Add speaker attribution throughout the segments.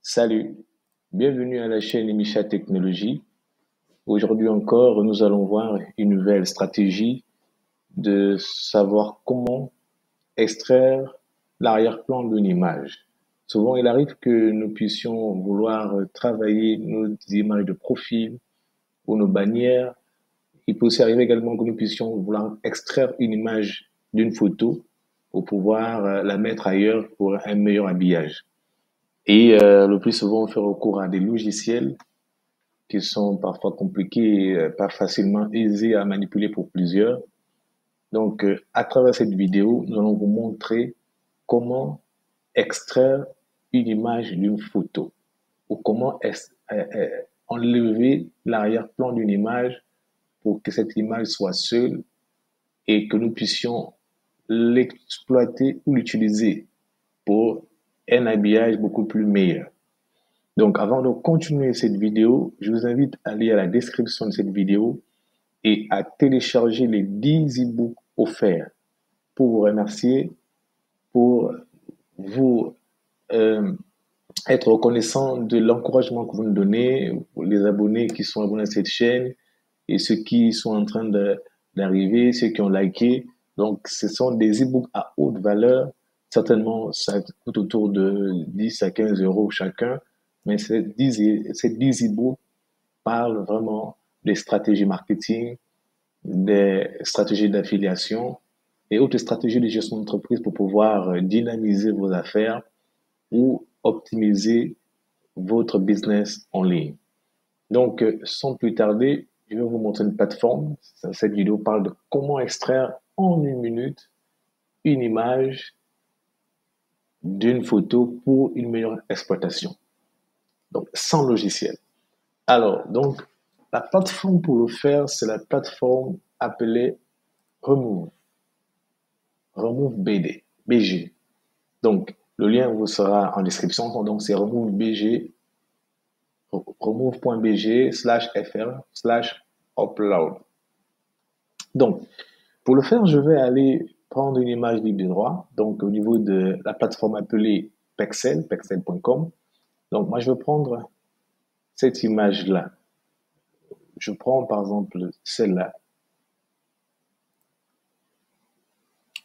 Speaker 1: Salut, bienvenue à la chaîne Emisha Technologie. Aujourd'hui encore, nous allons voir une nouvelle stratégie de savoir comment extraire l'arrière-plan d'une image. Souvent, il arrive que nous puissions vouloir travailler nos images de profil ou nos bannières. Il peut aussi arriver également que nous puissions vouloir extraire une image d'une photo pour pouvoir la mettre ailleurs pour un meilleur habillage. Et le plus souvent, on fait recours à des logiciels qui sont parfois compliqués et pas facilement aisés à manipuler pour plusieurs. Donc, à travers cette vidéo, nous allons vous montrer comment extraire une image d'une photo ou comment enlever l'arrière-plan d'une image pour que cette image soit seule et que nous puissions l'exploiter ou l'utiliser pour un habillage beaucoup plus meilleur. Donc, avant de continuer cette vidéo, je vous invite à aller à la description de cette vidéo et à télécharger les 10 e-books offerts pour vous remercier, pour vous être reconnaissant de l'encouragement que vous nous donnez, pour les abonnés qui sont abonnés à cette chaîne et ceux qui sont en train d'arriver, ceux qui ont liké. Donc, ce sont des e-books à haute valeur. Certainement, ça coûte autour de 10 à 15 euros chacun. Mais ces 10 e-books parlent vraiment des stratégies marketing, des stratégies d'affiliation et autres stratégies de gestion d'entreprise pour pouvoir dynamiser vos affaires ou optimiser votre business en ligne. Donc, sans plus tarder, je vais vous montrer une plateforme. Cette vidéo parle de comment extraire en une minute une image d'une photo pour une meilleure exploitation. Donc, sans logiciel. Alors, donc, la plateforme pour le faire, c'est la plateforme appelée Remove. Remove BG. Donc, le lien vous sera en description. Donc, c'est remove.bg/fr/upload. Donc, pour le faire, je vais aller prendre une image libre de droit. Donc, au niveau de la plateforme appelée pexel.com. Donc, moi, je vais prendre cette image-là. Je prends par exemple celle-là.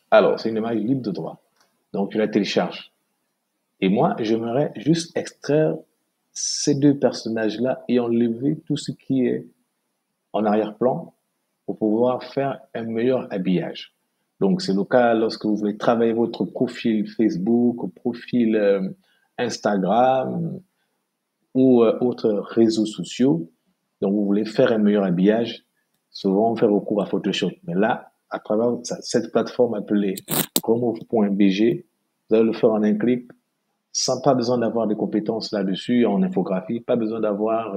Speaker 1: Alors, c'est une image libre de droit. Donc, je la télécharge. Et moi, j'aimerais juste extraire ces deux personnages-là et enlever tout ce qui est en arrière-plan pour pouvoir faire un meilleur habillage. Donc, c'est le cas lorsque vous voulez travailler votre profil Facebook, profil Instagram ou autres réseaux sociaux. Donc, vous voulez faire un meilleur habillage. Souvent, on fait recours à Photoshop. Mais là, à travers cette plateforme appelée remove.bg, vous allez le faire en un clic, sans pas besoin d'avoir des compétences là-dessus en infographie, pas besoin d'avoir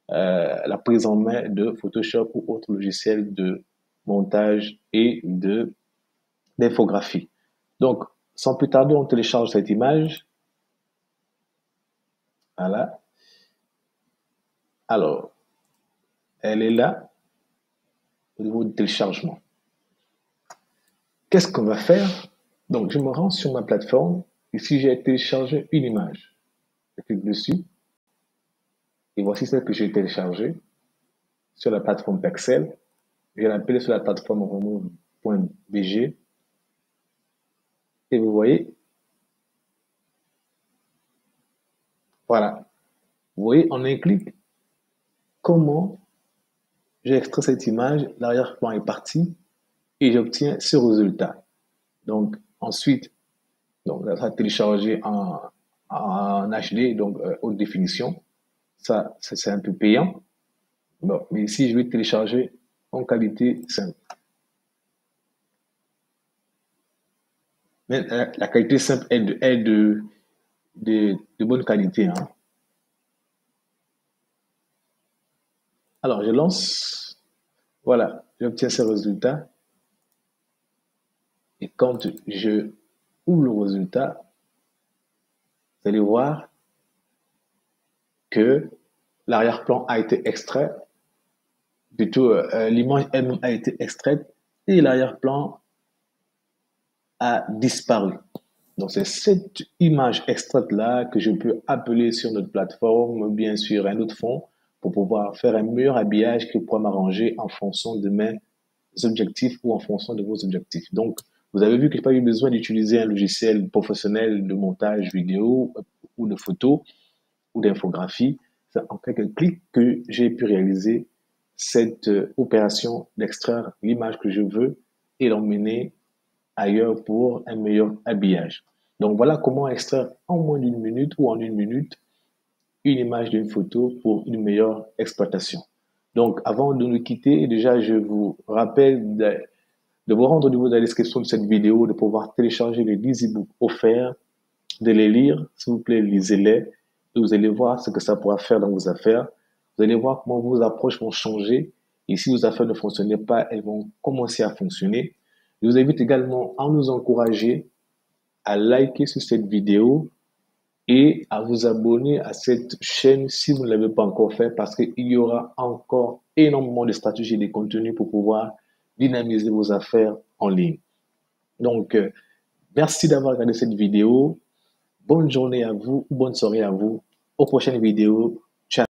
Speaker 1: la prise en main de Photoshop ou autre logiciel de montage et d'infographie. Donc, sans plus tarder, on télécharge cette image. Voilà. Alors, elle est là au niveau du téléchargement. Qu'est-ce qu'on va faire? Donc, je me rends sur ma plateforme. Ici, j'ai téléchargé une image. Je clique dessus. Et voici celle que j'ai téléchargée sur la plateforme Pexel. Je vais l'appeler sur la plateforme remove.bg. Et vous voyez, voilà. Vous voyez en un clic comment j'ai extrait cette image, l'arrière-plan est parti et j'obtiens ce résultat. Donc, ensuite, donc, ça sera téléchargé en HD, donc haute définition. Ça, c'est un peu payant. Bon, mais ici, je vais télécharger en qualité simple. Mais la qualité simple est de bonne qualité. Hein. Alors, je lance. Voilà, j'obtiens ce résultat. Et quand je ouvre le résultat, vous allez voir que l'arrière-plan a été extrait, plutôt l'image elle-même a été extraite et l'arrière-plan a disparu. Donc, c'est cette image extraite-là que je peux appeler sur notre plateforme, bien sûr, un autre fond, pour pouvoir faire un meilleur habillage qui pourra m'arranger en fonction de mes objectifs ou en fonction de vos objectifs. Donc, vous avez vu que je n'ai pas eu besoin d'utiliser un logiciel professionnel de montage vidéo ou de photos ou d'infographie. C'est en quelques clics que j'ai pu réaliser cette opération d'extraire l'image que je veux et l'emmener ailleurs pour un meilleur habillage. Donc voilà comment extraire en moins d'une minute ou en une minute une image d'une photo pour une meilleure exploitation. Donc avant de nous quitter, déjà je vous rappelle de vous rendre au niveau de la description de cette vidéo, de pouvoir télécharger les 10 e-books offerts, de les lire, s'il vous plaît, lisez-les, et vous allez voir ce que ça pourra faire dans vos affaires. Vous allez voir comment vos approches vont changer, et si vos affaires ne fonctionnaient pas, elles vont commencer à fonctionner. Je vous invite également à nous encourager à liker sur cette vidéo et à vous abonner à cette chaîne si vous ne l'avez pas encore fait parce qu'il y aura encore énormément de stratégies et de contenus pour pouvoir dynamiser vos affaires en ligne. Donc, merci d'avoir regardé cette vidéo. Bonne journée à vous, bonne soirée à vous. Aux prochaines vidéos. Ciao.